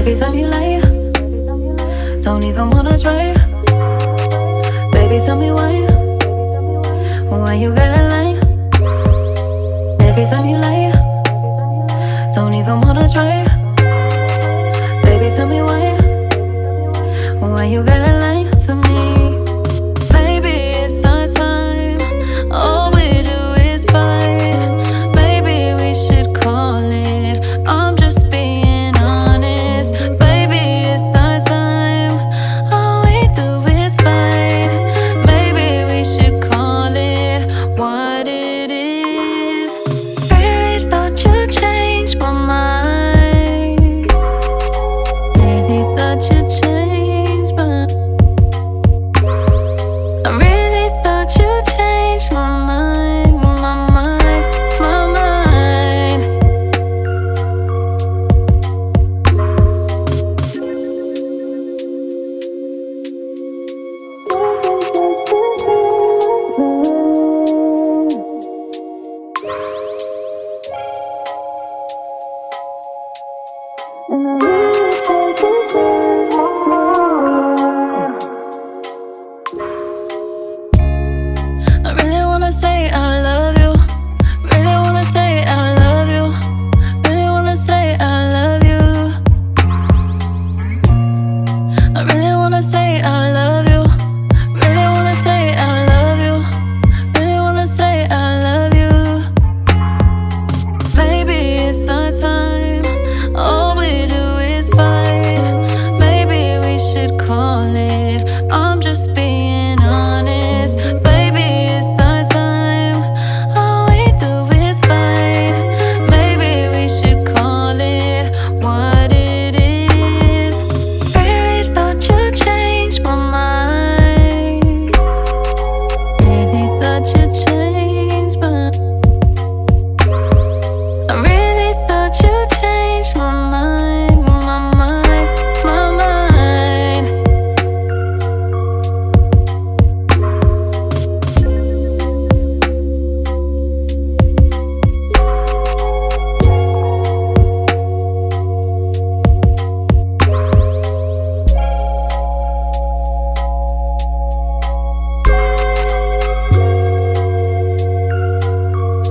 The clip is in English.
Every time you lie, don't even wanna try. Baby, tell me why you gotta lie. Every time you lie, don't even wanna try. Baby, tell me why you gotta lie to me. Baby, it's our time, all we do is fight. Maybe we should call it, I'm just being honest. Baby, it's our time, all we do is fight. Maybe we should call it what it is. Really thought you changed my mind. Really thought you changed my I really thought you changed my mind, my mind, my mind. And I